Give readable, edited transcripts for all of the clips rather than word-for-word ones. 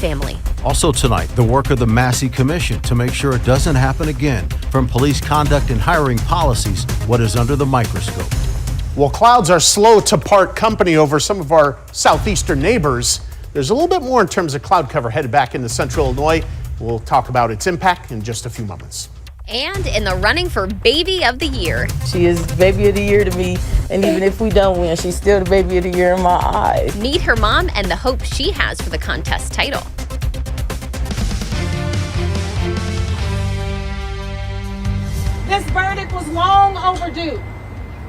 family. Also tonight, the work of the Massie Commission to make sure it doesn't happen again. From police conduct and hiring policies, what is under the microscope. Well, clouds are slow to part company over some of our southeastern neighbors. There's a little bit more in terms of cloud cover headed back into central Illinois. We'll talk about its impact in just a few moments. And in the running for Baby of the Year. She is Baby of the Year to me, and even if we don't win, she's still the Baby of the Year in my eyes. Meet her mom and the hope she has for the contest title. This verdict was long overdue.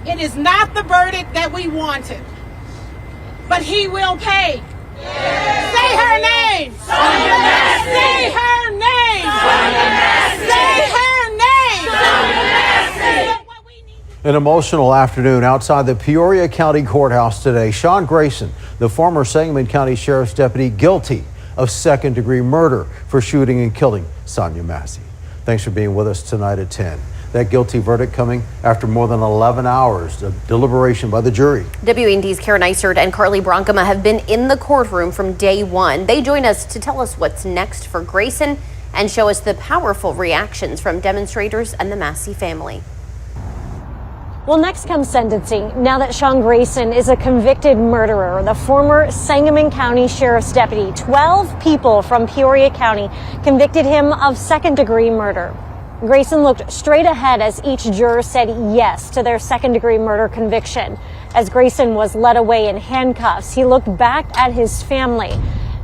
It is not the verdict that we wanted, but he will pay. Yeah. Say her name. Sonia Massie. Say her name. Sonia Massie. Say her name. Sonia Massie. An emotional afternoon outside the Peoria County Courthouse today. Sean Grayson, the former Sangamon County Sheriff's deputy, guilty of second-degree murder for shooting and killing Sonia Massie. Thanks for being with us tonight at 10. That guilty verdict coming after more than 11 hours of deliberation by the jury. WND's Karen Eisert and Carly Bronkema have been in the courtroom from day one. They join us to tell us what's next for Grayson and show us the powerful reactions from demonstrators and the Massie family. Well, next comes sentencing. Now that Sean Grayson is a convicted murderer, the former Sangamon County Sheriff's deputy, 12 people from Peoria County convicted him of second-degree murder. Grayson looked straight ahead as each juror said yes to their second-degree murder conviction. As Grayson was led away in handcuffs, he looked back at his family.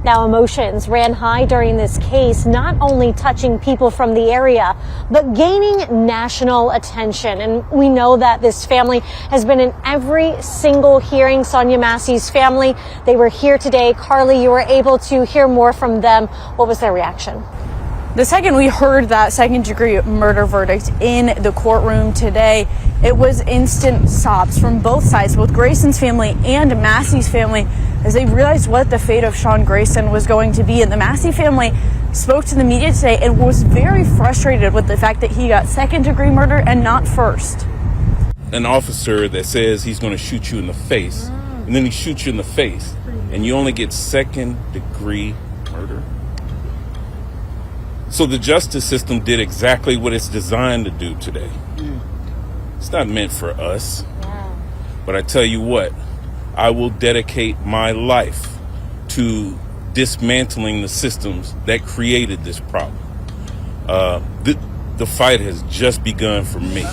Now, emotions ran high during this case, not only touching people from the area, but gaining national attention. And we know that this family has been in every single hearing. Sonia Massie's family, they were here today. Carly, you were able to hear more from them. What was their reaction? The second we heard that second-degree murder verdict in the courtroom today, it was instant sobs from both sides, both Grayson's family and Massie's family, as they realized what the fate of Sean Grayson was going to be. And the Massie family spoke to the media today and was very frustrated with the fact that he got second-degree murder and not first. An officer that says he's going to shoot you in the face, and then he shoots you in the face, and you only get second-degree murder? So the justice system did exactly what it's designed to do today. It's not meant for us. But I tell you what, I will dedicate my life to dismantling the systems that created this problem. The fight has just begun for me.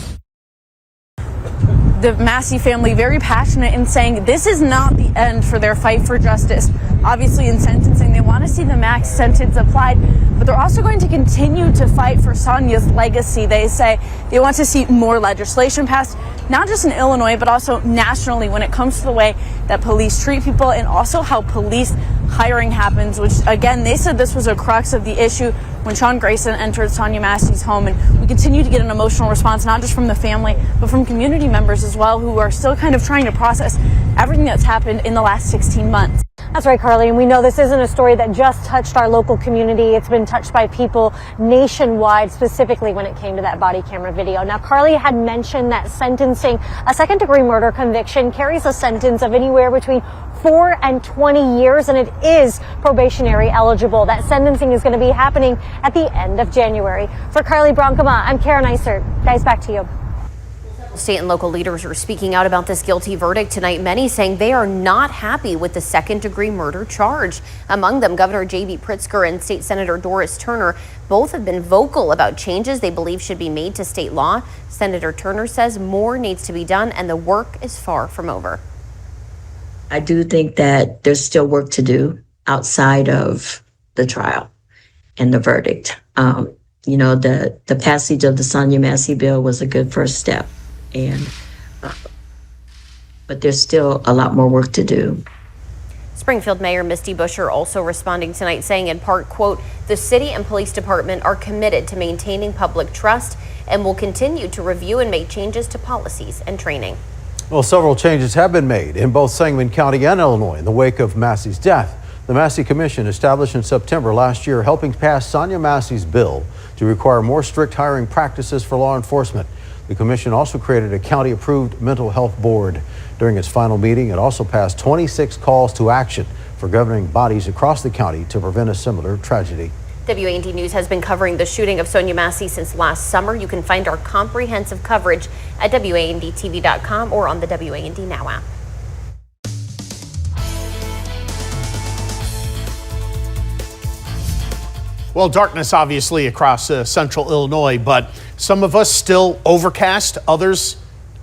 The Massie family very passionate in saying this is not the end for their fight for justice. Obviously, in sentencing, they want to see the max sentence applied, but they're also going to continue to fight for Sonia's legacy. They say they want to see more legislation passed, not just in Illinois, but also nationally when it comes to the way that police treat people and also how police hiring happens, which, again, they said this was a crux of the issue when Sean Grayson entered Sonia Massie's home. And we continue to get an emotional response, not just from the family, but from community members as well, who are still kind of trying to process everything that's happened in the last 16 months. That's right, Carly, and we know this isn't a story that just touched our local community. It's been touched by people nationwide, specifically when it came to that body camera video. Now, Carly had mentioned that sentencing, a second-degree murder conviction carries a sentence of anywhere between 4 and 20 years, and it is probationary eligible. That sentencing is going to be happening at the end of January. For Carly Bronkema, I'm Karen Eisert. Guys, back to you. State and local leaders are speaking out about this guilty verdict tonight, many saying they are not happy with the second-degree murder charge. Among them, Governor J.B. Pritzker and State Senator Doris Turner both have been vocal about changes they believe should be made to state law. Senator Turner says more needs to be done and the work is far from over. I do think that there's still work to do outside of the trial and the verdict. The passage of the Sonia Massie bill was a good first step. But there's still a lot more work to do. Springfield Mayor Misty Buscher also responding tonight, saying in part, quote, the city and police department are committed to maintaining public trust and will continue to review and make changes to policies and training. Well, several changes have been made in both Sangamon County and Illinois in the wake of Massie's death. The Massie Commission, established in September last year, helping pass Sonia Massie's bill to require more strict hiring practices for law enforcement. The commission also created a county-approved mental health board. During its final meeting, it also passed 26 calls to action for governing bodies across the county to prevent a similar tragedy. WAND News has been covering the shooting of Sonia Massie since last summer. You can find our comprehensive coverage at WANDTV.com or on the WAND Now app. Well, darkness obviously across central Illinois, but some of us still overcast, others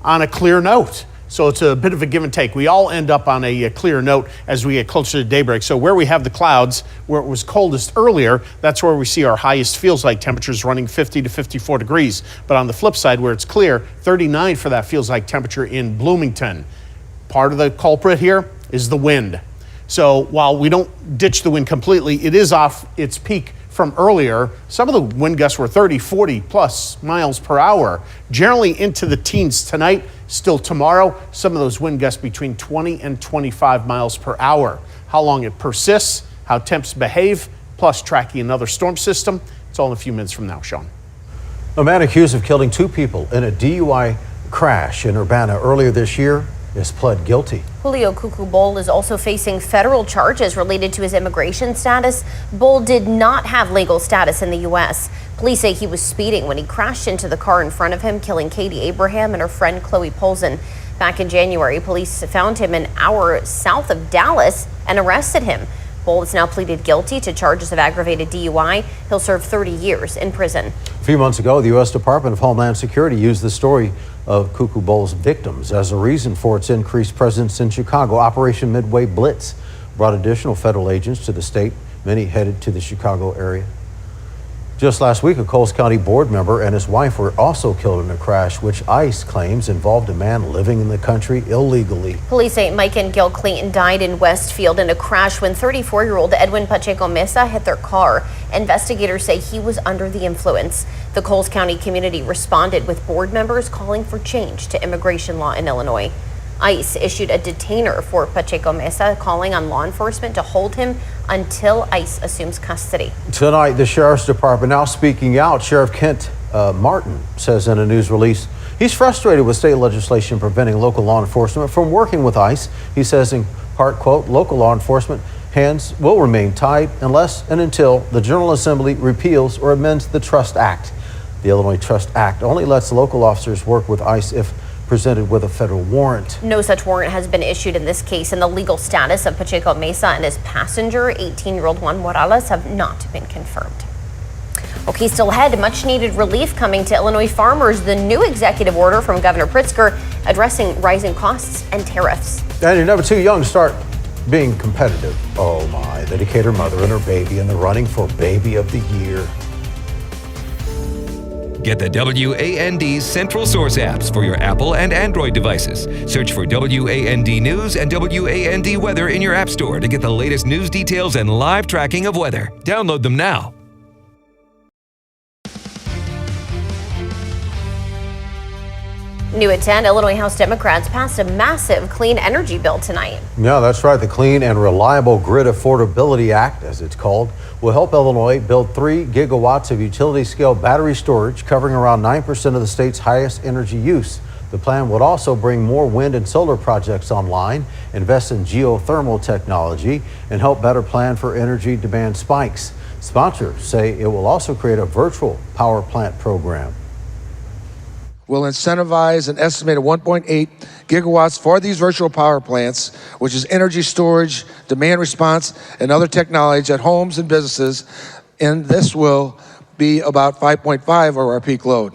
on a clear note. So it's a bit of a give and take. We all end up on a clear note as we get closer to daybreak. So where we have the clouds, where it was coldest earlier, that's where we see our highest feels like temperatures running 50 to 54 degrees. But on the flip side, where it's clear, 39 for that feels like temperature in Bloomington. Part of the culprit here is the wind. So while we don't ditch the wind completely, it is off its peak from earlier. Some of the wind gusts were 30, 40 plus miles per hour, generally into the teens tonight. Still tomorrow, some of those wind gusts between 20 and 25 miles per hour. How long it persists, how temps behave, plus tracking another storm system. It's all in a few minutes from now, Sean. A man accused of killing 2 people in a DUI crash in Urbana earlier this year is pled guilty. Julio Cuckoo Bull is also facing federal charges related to his immigration status. Bull did not have legal status in the U.S. Police say he was speeding when he crashed into the car in front of him, killing Katie Abraham and her friend Chloe Polson. Back in January, police found him an hour south of Dallas and arrested him. Bull has now pleaded guilty to charges of aggravated DUI. He'll serve 30 years in prison. A few months ago, the U.S. Department of Homeland Security used the story of Cuckoo Bull's victims as a reason for its increased presence in Chicago. Operation Midway Blitz brought additional federal agents to the state, many headed to the Chicago area. Just last week, a Coles County board member and his wife were also killed in a crash, which ICE claims involved a man living in the country illegally. Police say Mike and Gil Clayton died in Westfield in a crash when 34-year-old Edwin Pacheco Mesa hit their car. Investigators say he was under the influence. The Coles County community responded with board members calling for change to immigration law in Illinois. ICE issued a detainer for Pacheco Mesa, calling on law enforcement to hold him until ICE assumes custody. Tonight, the Sheriff's Department now speaking out. Sheriff Kent Martin says in a news release he's frustrated with state legislation preventing local law enforcement from working with ICE. He says in part, quote, local law enforcement hands will remain tied unless and until the General Assembly repeals or amends the Trust Act. The Illinois Trust Act only lets local officers work with ICE if presented with a federal warrant. No such warrant has been issued in this case, and the legal status of Pacheco Mesa and his passenger, 18-year-old Juan Morales, have not been confirmed. Okay, still ahead, much needed relief coming to Illinois farmers. The new executive order from Governor Pritzker addressing rising costs and tariffs. And you're never too young to start being competitive. Oh my, the Decatur mother and her baby in the running for Baby of the Year. Get the WAND Central Source apps for your Apple and Android devices. Search for WAND News and WAND Weather in your app store to get the latest news details and live tracking of weather. Download them now. New at 10, Illinois House Democrats passed a massive clean energy bill tonight. Yeah, that's right. The Clean and Reliable Grid Affordability Act, as it's called, will help Illinois build 3 gigawatts of utility-scale battery storage, covering around 9% of the state's highest energy use. The plan would also bring more wind and solar projects online, invest in geothermal technology, and help better plan for energy demand spikes. Sponsors say it will also create a virtual power plant program. Will incentivize an estimated 1.8 gigawatts for these virtual power plants, which is energy storage, demand response, and other technology at homes and businesses. And this will be about 5.5 of our peak load.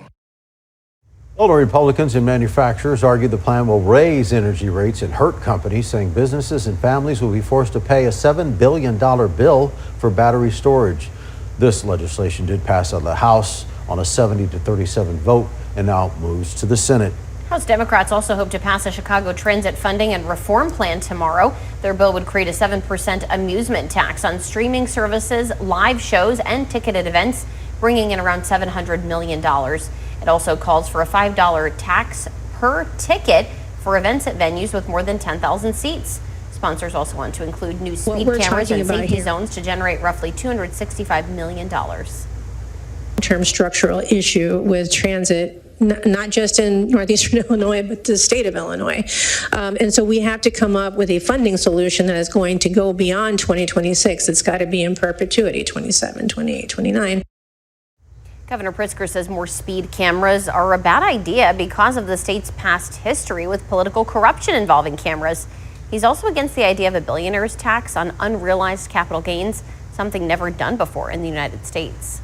Illinois Republicans and manufacturers argue the plan will raise energy rates and hurt companies, saying businesses and families will be forced to pay a $7 billion bill for battery storage. This legislation did pass out of the House on a 70-37 vote and now moves to the Senate. House Democrats also hope to pass a Chicago transit funding and reform plan tomorrow. Their bill would create a 7% amusement tax on streaming services, live shows, and ticketed events, bringing in around $700 million. It also calls for a $5 tax per ticket for events at venues with more than 10,000 seats. Sponsors also want to include new speed cameras and safety zones to generate roughly $265 million. Long-term structural issue with transit not just in northeastern Illinois, but the state of Illinois. And so we have to come up with a funding solution that is going to go beyond 2026. It's got to be in perpetuity, 27, 28, 29. Governor Pritzker says more speed cameras are a bad idea because of the state's past history with political corruption involving cameras. He's also against the idea of a billionaire's tax on unrealized capital gains, something never done before in the United States.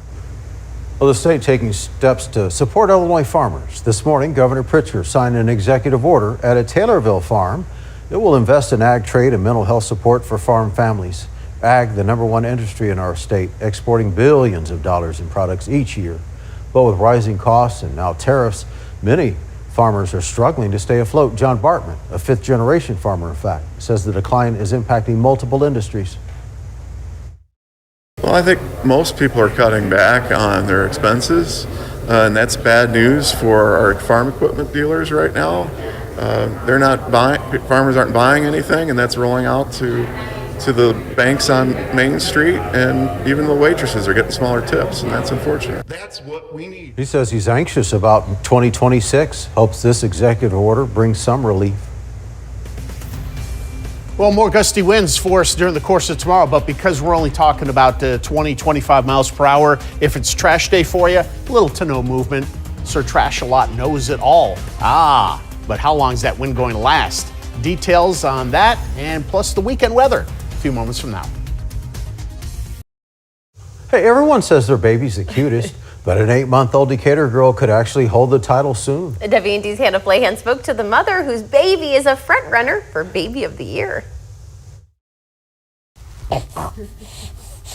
Well, the state taking steps to support Illinois farmers. This morning, Governor Pritzker signed an executive order at a Taylorville farm. It will invest in ag trade and mental health support for farm families. Ag, the #1 industry in our state, exporting billions of dollars in products each year. But with rising costs and now tariffs, many farmers are struggling to stay afloat. John Bartman, a fifth-generation farmer, in fact, says the decline is impacting multiple industries. Well, I think most people are cutting back on their expenses, and that's bad news for our farm equipment dealers right now. They're not buying, farmers aren't buying anything, and that's rolling out to the banks on Main Street, and even the waitresses are getting smaller tips, and that's unfortunate. That's what we need. He says he's anxious about 2026, hopes this executive order brings some relief. Well, more gusty winds for us during the course of tomorrow, but because we're only talking about 20, 25 miles per hour, if it's trash day for you, little to no movement. Sir Trash-A-Lot knows it all. But how long is that wind going to last? Details on that, and plus the weekend weather, a few moments from now. Hey, everyone says their baby's the cutest, but an 8-month-old Decatur girl could actually hold the title soon. WND's Hannah Flahan spoke to the mother whose baby is a front runner for Baby of the Year.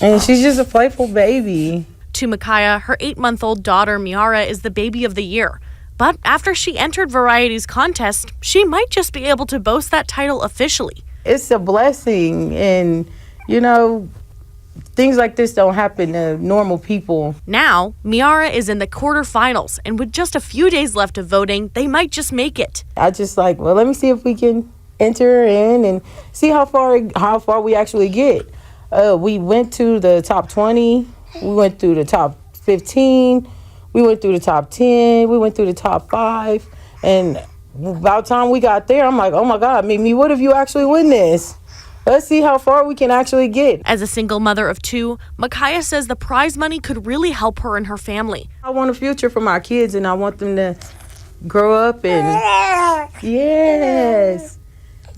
And she's just a playful baby. To Micaiah, her 8-month-old daughter Miara is the Baby of the Year. But after she entered Variety's contest, she might just be able to boast that title officially. It's a blessing, and things like this don't happen to normal people. Now, Miara is in the quarterfinals, and with just a few days left of voting, they might just make it. I just let me see if we can enter in and see how far we actually get. We went to the top 20, we went through the top 15, we went through the top 10, we went through the top 5, and about time we got there, I'm like, oh my God, Mimi, what if you actually win this? Let's see how far we can actually get. As a single mother of 2, Micaiah says the prize money could really help her and her family. I want a future for my kids, and I want them to grow up and,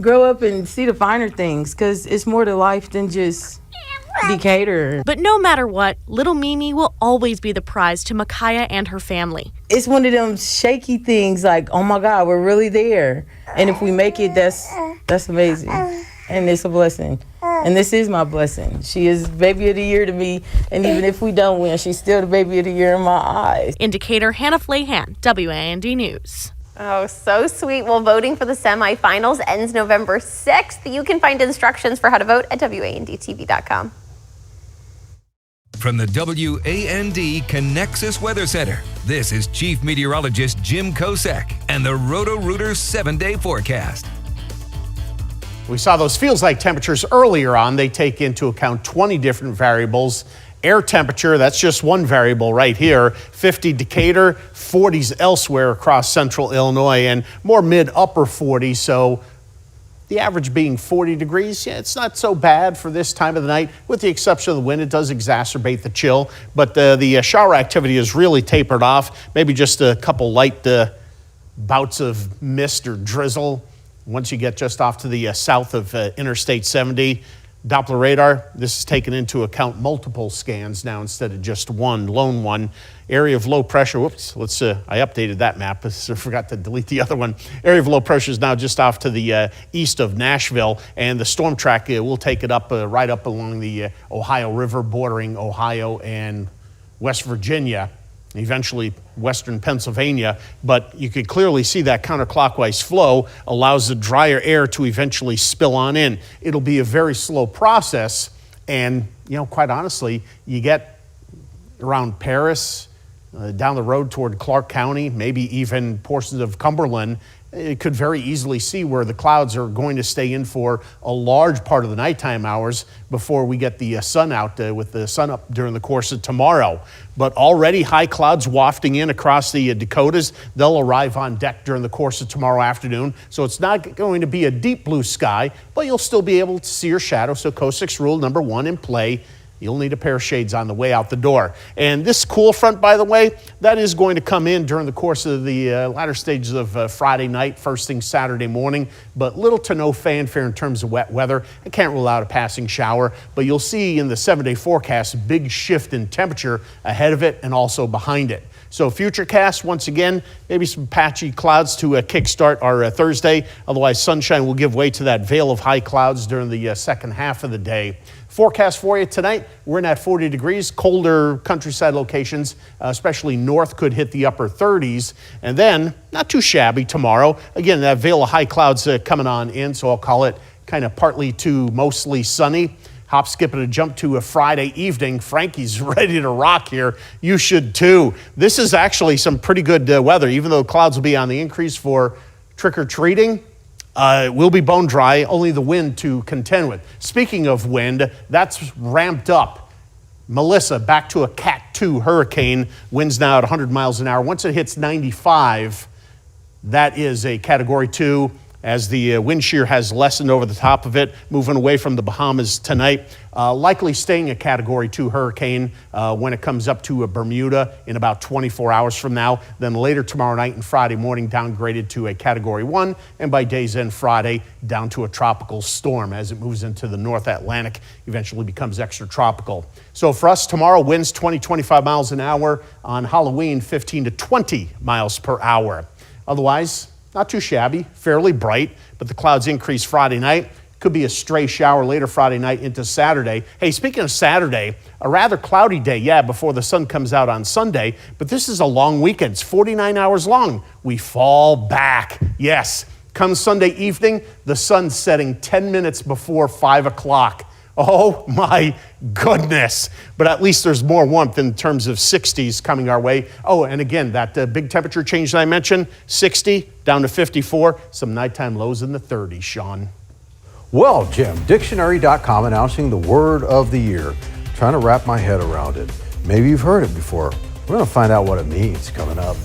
grow up and see the finer things, because it's more to life than just Decatur. But no matter what, little Mimi will always be the prize to Micaiah and her family. It's one of them shaky things like, oh my God, we're really there. And if we make it, that's amazing. And it's a blessing. And this is my blessing. She is Baby of the Year to me. And even if we don't win, she's still the Baby of the Year in my eyes. In Decatur, Hannah Flahan, WAND News. Oh, so sweet. Well, voting for the semifinals ends November 6th. You can find instructions for how to vote at WANDTV.com. From the WAND Connexus Weather Center, this is Chief Meteorologist Jim Kosek and the Roto-Rooter 7-day forecast. We saw those feels-like temperatures earlier on. They take into account 20 different variables. Air temperature, that's just one variable right here. 50 Decatur, 40s elsewhere across central Illinois, and more mid-upper 40s, so the average being 40 degrees. Yeah, it's not so bad for this time of the night, with the exception of the wind. It does exacerbate the chill, but the shower activity is really tapered off. Maybe just a couple light bouts of mist or drizzle once you get just off to the south of Interstate 70. Doppler radar, this is taken into account multiple scans now instead of just one lone one. Area of low pressure, whoops, I updated that map, so I forgot to delete the other one. Area of low pressure is now just off to the east of Nashville, and the storm track will take it up right up along the Ohio River, bordering Ohio and West Virginia, eventually western Pennsylvania, but you could clearly see that counterclockwise flow allows the drier air to eventually spill on in. It'll be a very slow process, and quite honestly, you get around Paris, down the road toward Clark County, maybe even portions of Cumberland, you could very easily see where the clouds are going to stay in for a large part of the nighttime hours before we get the sun out with the sun up during the course of tomorrow. But already high clouds wafting in across the Dakotas. They'll arrive on deck during the course of tomorrow afternoon. So it's not going to be a deep blue sky, but you'll still be able to see your shadow. So Coast 6 rule number 1 in play. You'll need a pair of shades on the way out the door. And this cool front, by the way, that is going to come in during the course of the latter stages of Friday night, first thing Saturday morning, but little to no fanfare in terms of wet weather. I can't rule out a passing shower, but you'll see in the 7-day forecast a big shift in temperature ahead of it and also behind it. So Futurecast, once again, maybe some patchy clouds to kickstart our Thursday. Otherwise, sunshine will give way to that veil of high clouds during the second half of the day. Forecast for you tonight, we're in at 40 degrees, colder countryside locations, especially north, could hit the upper 30s. And then, not too shabby tomorrow. Again, that veil of high clouds coming on in, so I'll call it kind of partly to mostly sunny. Hop, skip, and a jump to a Friday evening. Frankie's ready to rock here. You should too. This is actually some pretty good weather, even though clouds will be on the increase for trick-or-treating. It will be bone dry, only the wind to contend with. Speaking of wind, that's ramped up. Melissa, back to a Cat 2 hurricane. Winds now at 100 miles an hour. Once it hits 95, that is a Category 2. As the wind shear has lessened over the top of it, moving away from the Bahamas tonight. Likely staying a Category 2 hurricane when it comes up to Bermuda in about 24 hours from now. Then later tomorrow night and Friday morning, downgraded to a Category 1. And by day's end Friday, down to a tropical storm as it moves into the North Atlantic, eventually becomes extratropical. So for us tomorrow, winds 20-25 miles an hour. On Halloween, 15 to 20 miles per hour. Otherwise, not too shabby, fairly bright, but the clouds increase Friday night. Could be a stray shower later Friday night into Saturday. Hey, speaking of Saturday, a rather cloudy day, before the sun comes out on Sunday, but this is a long weekend. It's 49 hours long. We fall back. Yes, come Sunday evening, the sun's setting 10 minutes before 5 o'clock. Oh my goodness. But at least there's more warmth in terms of 60s coming our way. Oh, and again, that big temperature change that I mentioned, 60 down to 54, some nighttime lows in the 30s, Sean. Well, Jim, dictionary.com announcing the word of the year. Trying to wrap my head around it. Maybe you've heard it before. We're going to find out what it means coming up.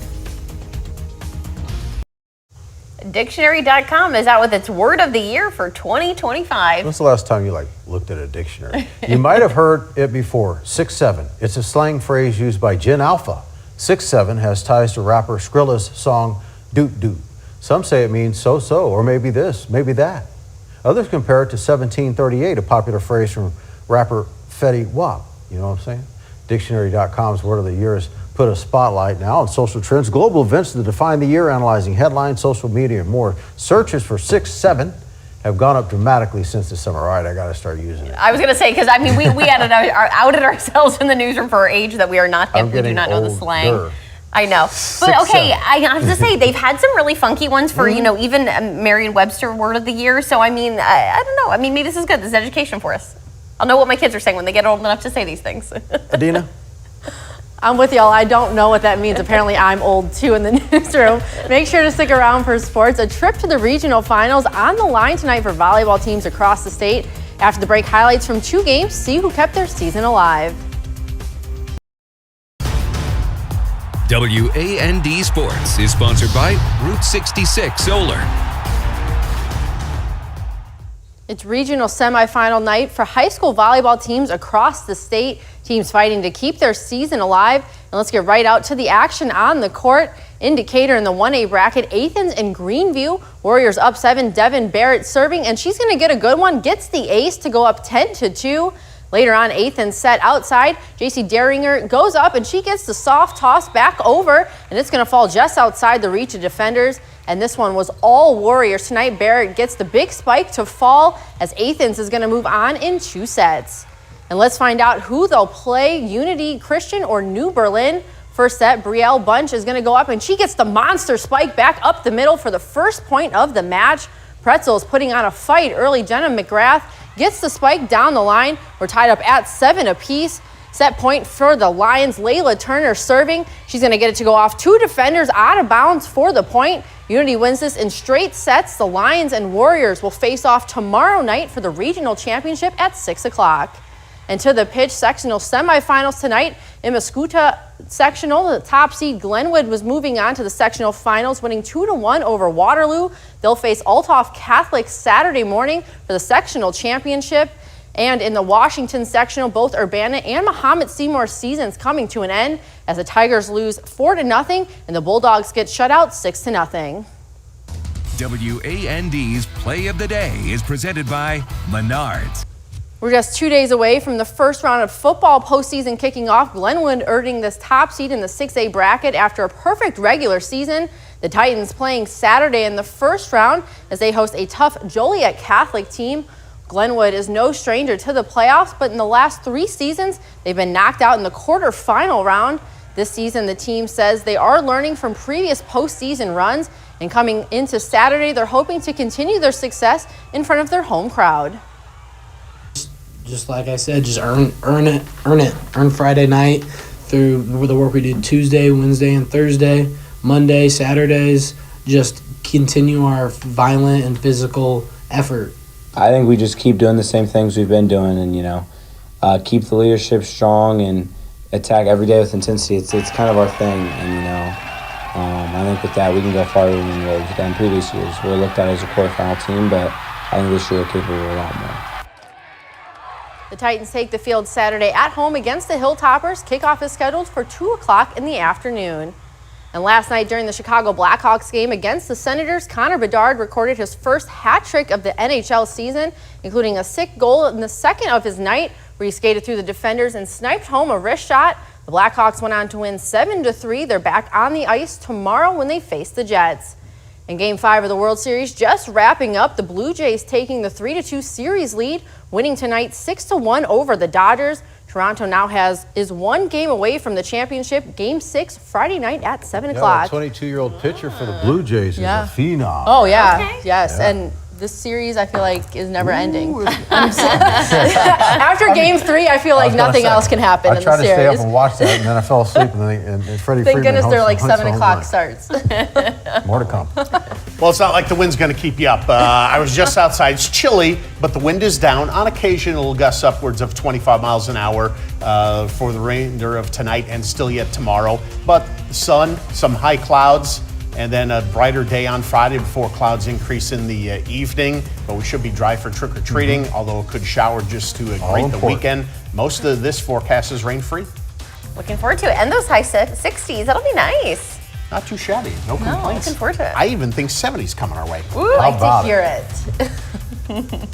Dictionary.com is out with its word of the year for 2025. When's the last time you looked at a dictionary? You might have heard it before. 6'7". It's a slang phrase used by Gen Alpha. 6'7" has ties to rapper Skrilla's song Doot Doot. Some say it means so-so, or maybe this, maybe that. Others compare it to 1738, a popular phrase from rapper Fetty Wap. You know what I'm saying? Dictionary.com's word of the year is put a spotlight now on social trends, global events that define the year, analyzing headlines, social media, and more. Searches for 6'7" have gone up dramatically since the summer. All right, I got to start using it. I was going to say, because I mean, we outed ourselves in the newsroom for our age that we are not hip. We do not know the slang. I know. But okay, I have to say, they've had some really funky ones for, even Merriam-Webster word of the year. So, I mean, I don't know. I mean, maybe this is good. This is education for us. I'll know what my kids are saying when they get old enough to say these things. Adina? I'm with y'all. I don't know what that means. Apparently, I'm old too in the newsroom. Make sure to stick around for sports. A trip to the regional finals on the line tonight for volleyball teams across the state. After the break, highlights from 2 games. See who kept their season alive. WAND Sports is sponsored by Route 66 Solar. It's regional semifinal night for high school volleyball teams across the state. Teams fighting to keep their season alive. And let's get right out to the action on the court. Indicator in the 1A bracket, Athens and Greenview. Warriors up 7, Devin Barrett serving, and she's going to get a good one. Gets the ace to go up 10-2. Later on, Athens set outside. JC Deringer goes up, and she gets the soft toss back over, and it's going to fall just outside the reach of defenders. And this one was all Warriors tonight. Barrett gets the big spike to fall as Athens is going to move on in 2 sets. And let's find out who they'll play, Unity Christian or New Berlin. First set, Brielle Bunch is going to go up, and she gets the monster spike back up the middle for the first point of the match. Pretzel's putting on a fight early. Jenna McGrath gets the spike down the line. We're tied up at 7 apiece. Set point for the Lions. Layla Turner serving. She's going to get it to go off 2 defenders out of bounds for the point. Unity wins this in straight sets. The Lions and Warriors will face off tomorrow night for the regional championship at 6 o'clock. And to the pitch sectional semifinals tonight, in Mascouta sectional, the top seed Glenwood was moving on to the sectional finals, winning 2-1 over Waterloo. They'll face Althoff Catholic Saturday morning for the sectional championship. And in the Washington sectional, both Urbana and Muhammad Seymour seasons coming to an end as the Tigers lose 4-0 and the Bulldogs get shut out 6-0. WAND's Play of the Day is presented by Menards. We're just 2 days away from the first round of football postseason kicking off. Glenwood earning this top seed in the 6A bracket after a perfect regular season. The Titans playing Saturday in the first round as they host a tough Joliet Catholic team. Glenwood is no stranger to the playoffs, but in the last 3 seasons, they've been knocked out in the quarterfinal round. This season, the team says they are learning from previous postseason runs, and coming into Saturday, they're hoping to continue their success in front of their home crowd. Just like I said, just earn Friday night through the work we did Tuesday, Wednesday, and Thursday, Monday, Saturdays. Just continue our violent and physical effort. I think we just keep doing the same things we've been doing, and keep the leadership strong and attack every day with intensity. It's kind of our thing, and I think with that we can go farther than what we've done previous years. We're looked at as a quarterfinal team, but I think this year we're capable of a lot more. The Titans take the field Saturday at home against the Hilltoppers. Kickoff is scheduled for 2 o'clock in the afternoon. And last night during the Chicago Blackhawks game against the Senators, Connor Bedard recorded his first hat trick of the NHL season, including a sick goal in the second of his night where he skated through the defenders and sniped home a wrist shot. The Blackhawks went on to win 7-3. They're back on the ice tomorrow when they face the Jets. In Game 5 of the World Series, just wrapping up, the Blue Jays taking the 3-2 series lead, winning tonight 6-1 over the Dodgers. Toronto now is 1 game away from the championship. Game 6 Friday night at 7 o'clock. The 22-year-old pitcher for the Blue Jays is a phenom. Oh yeah, yes, and this series I feel like is never ending. After Game 3, I feel like nothing else can happen in the series. I tried to stay up and watch that, and then I fell asleep, and Freddie Thank Freeman goodness they're like hunts 7 o'clock starts. More to come. Well, it's not like the wind's going to keep you up. I was just outside. It's chilly, but the wind is down. On occasion, it'll gust upwards of 25 miles an hour for the remainder of tonight and still yet tomorrow. But the sun, some high clouds, and then a brighter day on Friday before clouds increase in the evening. But we should be dry for trick-or-treating, although it could shower just to greet the weekend. Most of this forecast is rain-free. Looking forward to it. And those high 60s. That'll be nice. Not too shabby. No complaints. Looking forward to it. I even think 70s coming our way. Ooh, I like to hear it.